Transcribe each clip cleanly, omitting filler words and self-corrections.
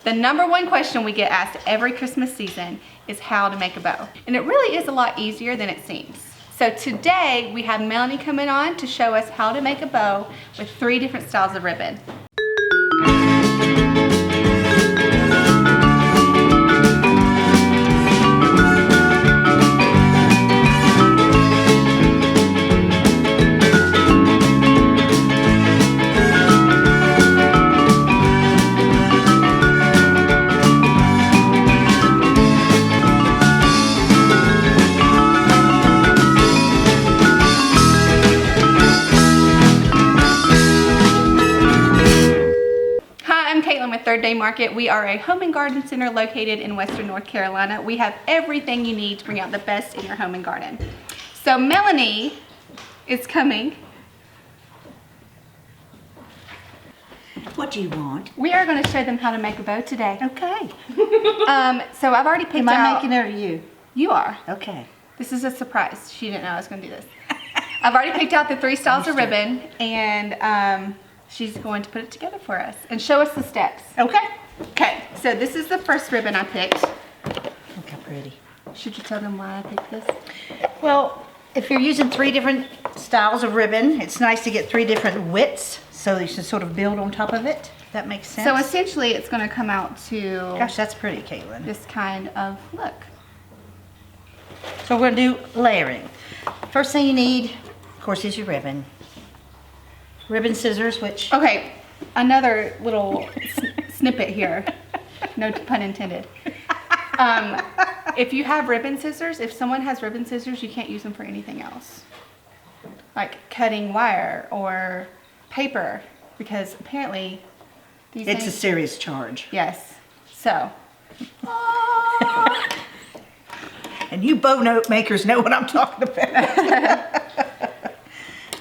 The #1 question we get asked every Christmas season is how to make a bow. And it really is a lot easier than it seems. So today we have Melanie coming on to show us how to make a bow with 3 different styles of ribbon. With Third Day Market. We are a home and garden center located in Western North Carolina. We have everything you need to bring out the best in your home and garden. So Melanie is coming. What do you want? We are going to show them how to make a bow today. Okay. So I've already picked out. Am I making it or you? You are. Okay. This is a surprise. She didn't know I was going to do this. I've already picked out the 3 styles of ribbon, and she's going to put it together for us and show us the steps. Okay. Okay, so this is the first ribbon I picked. Look how pretty. Should you tell them why I picked this? Well, if you're using 3 different styles of ribbon, it's nice to get 3 different widths so you can sort of build on top of it. If that makes sense. So essentially it's going to come out to... Gosh, that's pretty, Caitlin. This kind of look. So we're going to do layering. First thing you need, of course, is your ribbon. Ribbon scissors, which... Okay, another little snippet here. No pun intended. If you have ribbon scissors, if someone has ribbon scissors, you can't use them for anything else. Like cutting wire or paper, because apparently these it's things... a serious charge. Yes. So... And you bow note makers know what I'm talking about.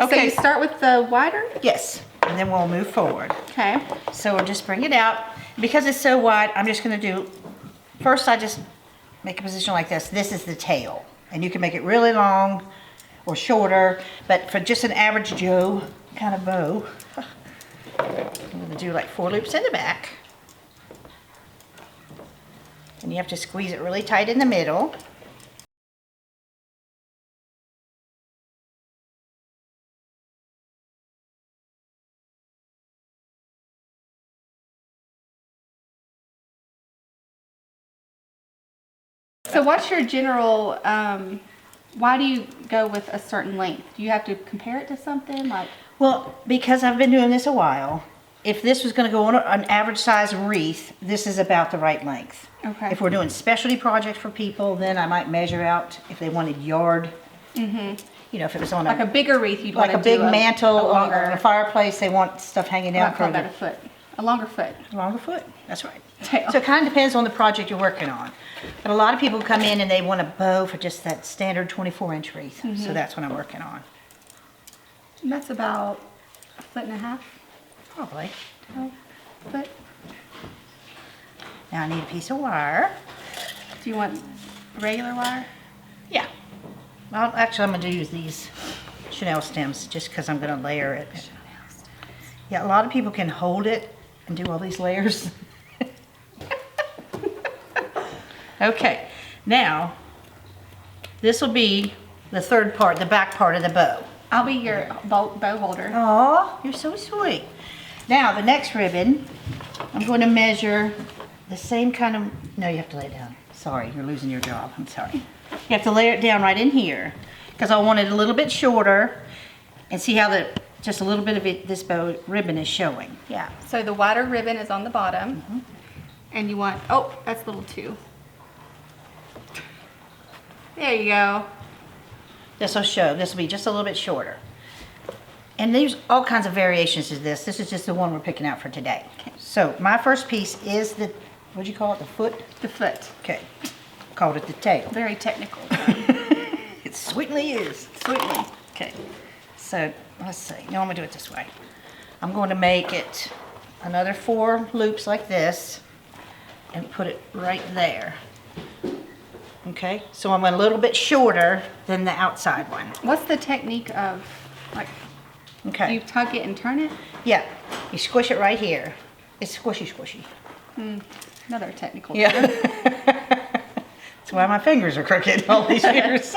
Okay, so you start with the wider? Yes, and then we'll move forward. Okay. So we'll just bring it out. Because it's so wide, I'm just going to do, first I just make a position like this. This is the tail. And you can make it really long or shorter, but for just an average Joe kind of bow, I'm going to do like 4 loops in the back. And you have to squeeze it really tight in the middle. So what's your general, why do you go with a certain length? Do you have to compare it to something like? Well, because I've been doing this a while, if this was going to go on an average size wreath, this is about the right length. Okay. If we're doing specialty projects for people, then I might measure out if they wanted yard. You know, if it was on like a bigger wreath, you'd like want a to big do mantle a longer, or a fireplace, they want stuff hanging down I call for that a foot. A longer foot. longer foot. That's right. Tail. So it kind of depends on the project you're working on. But a lot of people come in and they want a bow for just that standard 24-inch wreath. So that's what I'm working on. And that's about 1.5 feet. Probably. Foot. Now I need a piece of wire. Do you want regular wire? Yeah. Well, actually, I'm going to use these Chanel stems just because I'm going to layer it. Yeah, a lot of people can hold it and do all these layers. Okay, now this will be the third part, the back part of the bow. I'll be your bow holder. Oh, you're so sweet. Now the next ribbon, I'm going to measure the same kind of, no, you have to lay it down. Sorry, you're losing your job, I'm sorry. You have to layer it down right in here because I want it a little bit shorter and see how just a little bit of it, this bow ribbon is showing. Yeah. So the wider ribbon is on the bottom. And you want, oh, that's a little too. There you go. This will show, this will be just a little bit shorter. And there's all kinds of variations to this. This is just the one we're picking out for today. Okay. So my first piece is the, what'd you call it, the foot? The foot. Okay, called it the tail. Very technical. It sweetly is. Sweetly. Okay, so let's see. No, I'm gonna do it this way. I'm going to make it another 4 loops like this and put it right there. Okay, so I'm a little bit shorter than the outside one. What's the technique of, like, Okay. you tug it and turn it? Yeah, you squish it right here. It's squishy, squishy. Another technical Yeah. term. That's why my fingers are crooked all these years.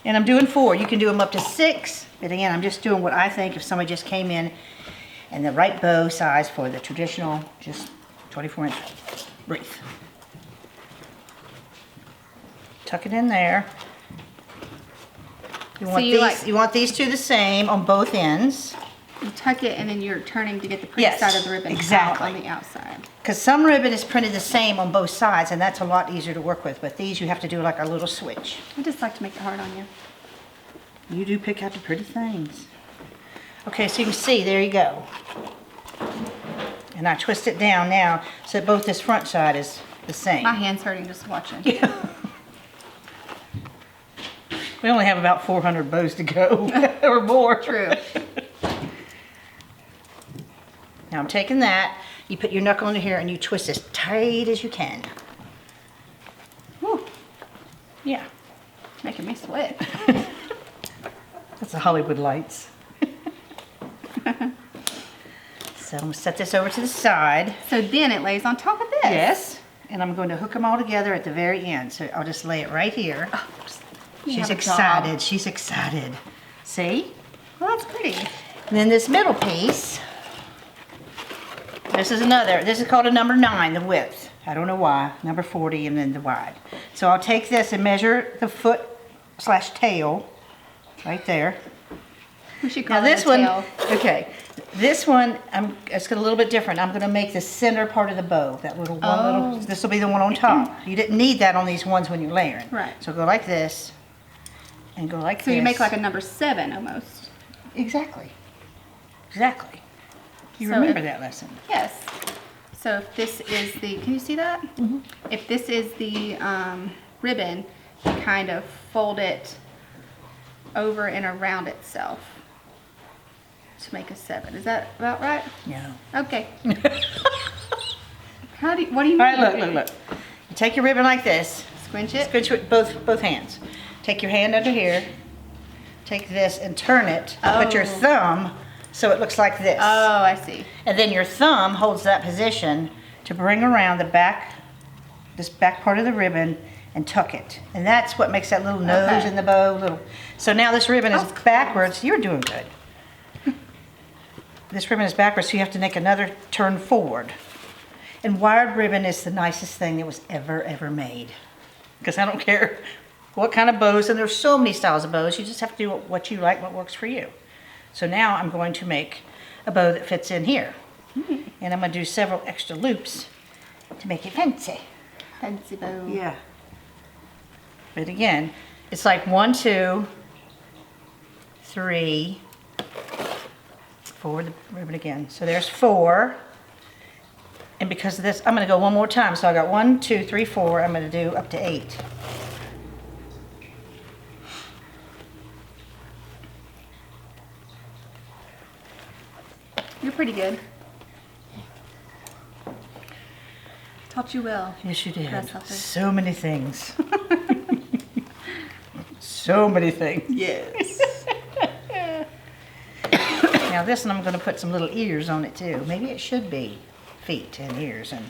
And I'm doing 4. You can do them up to 6. But again, I'm just doing what I think if somebody just came in and the right bow size for the traditional, just 24-inch wreath. Tuck it in there. You want, you want these two the same on both ends. You tuck it and then you're turning to get the pretty Yes, side of the ribbon exactly. out on the outside. Because some ribbon is printed the same on both sides, and that's a lot easier to work with. But these, you have to do like a little switch. I just like to make it hard on you. You do pick out the pretty things. Okay, so you can see, there you go. And I twist it down now so that both this front side is the same. My hand's hurting just watching. Yeah. We only have about 400 bows to go, or more. True. Now I'm taking that, you put your knuckle into here and you twist as tight as you can. Whew. Yeah. Making me sweat. That's the Hollywood lights. So I'm going to set this over to the side. So then it lays on top of this. Yes. And I'm going to hook them all together at the very end. So I'll just lay it right here. Oh, you She's have a excited. job. She's excited. See? Well, that's pretty. And then this middle piece, this is another, this is called a number 9, the width. I don't know why, number 40 and then the wide. So I'll take this and measure the foot/tail right there. We should call Now it this a one, tail. okay, this one, it's a little bit different. I'm gonna make the center part of the bow, that little one, this will be the one on top. You didn't need that on these ones when you're layering. Right. So go like this, and go like this. So you make like a number 7 almost. Exactly. Exactly. You So remember if- that lesson. Yes. So if this is the, can you see that? Mm-hmm. If this is the ribbon, you kind of fold it over and around itself to make a 7. Is that about right? No. Okay. What do you mean? All right, look. You take your ribbon like this. Squinch it? Squinch it with both hands. Take your hand under here. Take this and turn it. Put your Oh. thumb so it looks like this. Oh, I see. And then your thumb holds that position to bring around the back, this back part of the ribbon and tuck it. And that's what makes that little nose Okay. in the bow. So now this ribbon is That's cool. backwards. You're doing good. This ribbon is backwards, so you have to make another turn forward. And wired ribbon is the nicest thing that was ever made. Because I don't care what kind of bows, and there's so many styles of bows, you just have to do what you like, what works for you. So now I'm going to make a bow that fits in here. And I'm going to do several extra loops to make it fancy. Fancy bow. Yeah. But again, it's like 1, 2, 3, forward the ribbon again. So there's 4. And because of this, I'm going to go one more time. So I got 1, 2, 3, 4. I'm going to do up to 8. You're pretty good. Taught you well. Yes, you did. That's helpful. So many things. So many things. Yes. Now this one I'm going to put some little ears on it too. Maybe it should be feet and ears. And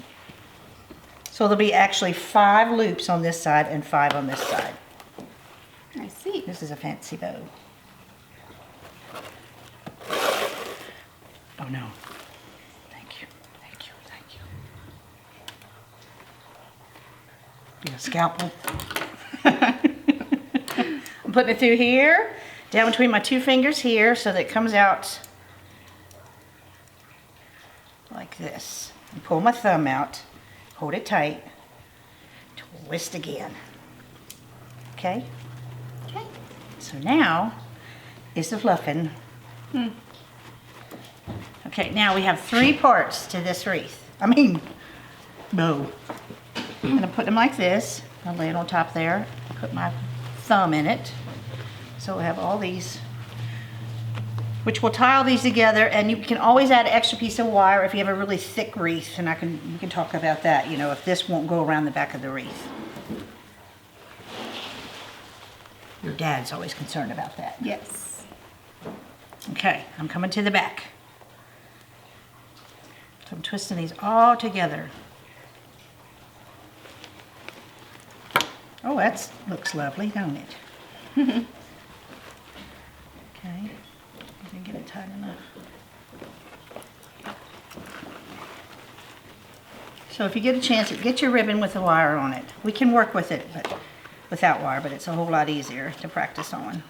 so there'll be actually 5 loops on this side and 5 on this side. I see. This is a fancy bow. Oh no. Thank you. Thank you. Thank you. You got a scalpel? I'm putting it through here, down between my 2 fingers here, so that it comes out like this. And pull my thumb out, hold it tight, twist again. Okay? Okay. So now is the fluffing. Okay, now we have 3 parts to this wreath. Bow. I'm gonna put them like this. I'll lay it on top there. Put my thumb in it. So we'll have all these, which will tie all these together, and you can always add an extra piece of wire if you have a really thick wreath, and we can talk about that, you know, if this won't go around the back of the wreath. Your dad's always concerned about that. Yes. Okay, I'm coming to the back. So I'm twisting these all together Oh, that looks lovely, don't it? Okay. Didn't get it tight enough. So if you get a chance, get your ribbon with a wire on it. We can work with it but without wire, but it's a whole lot easier to practice on.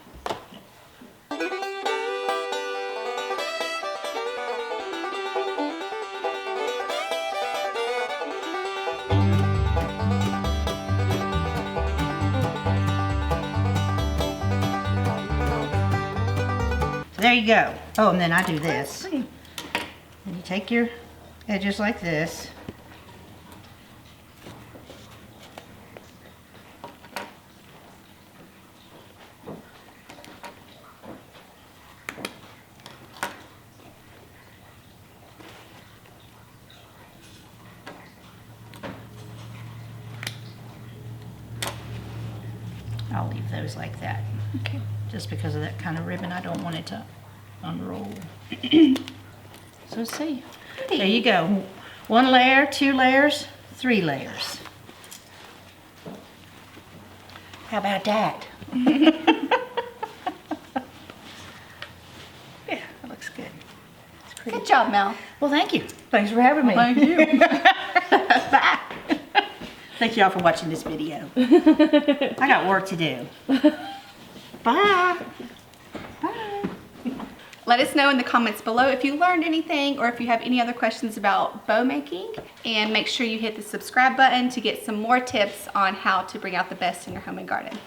So there you go. Oh, and then I do this. And you take your edges like this. I'll leave those like that. Okay. Just because of that kind of ribbon, I don't want it to unroll. So see. There you go. 1 layer, 2 layers, 3 layers. How about that? Yeah, that looks good. It's pretty. Good job, Mel. Well, thank you. Thanks for having me. Thank you. Bye. Thank you all for watching this video. I got work to do. Bye. Bye. Let us know in the comments below if you learned anything or if you have any other questions about bow making. And make sure you hit the subscribe button to get some more tips on how to bring out the best in your home and garden.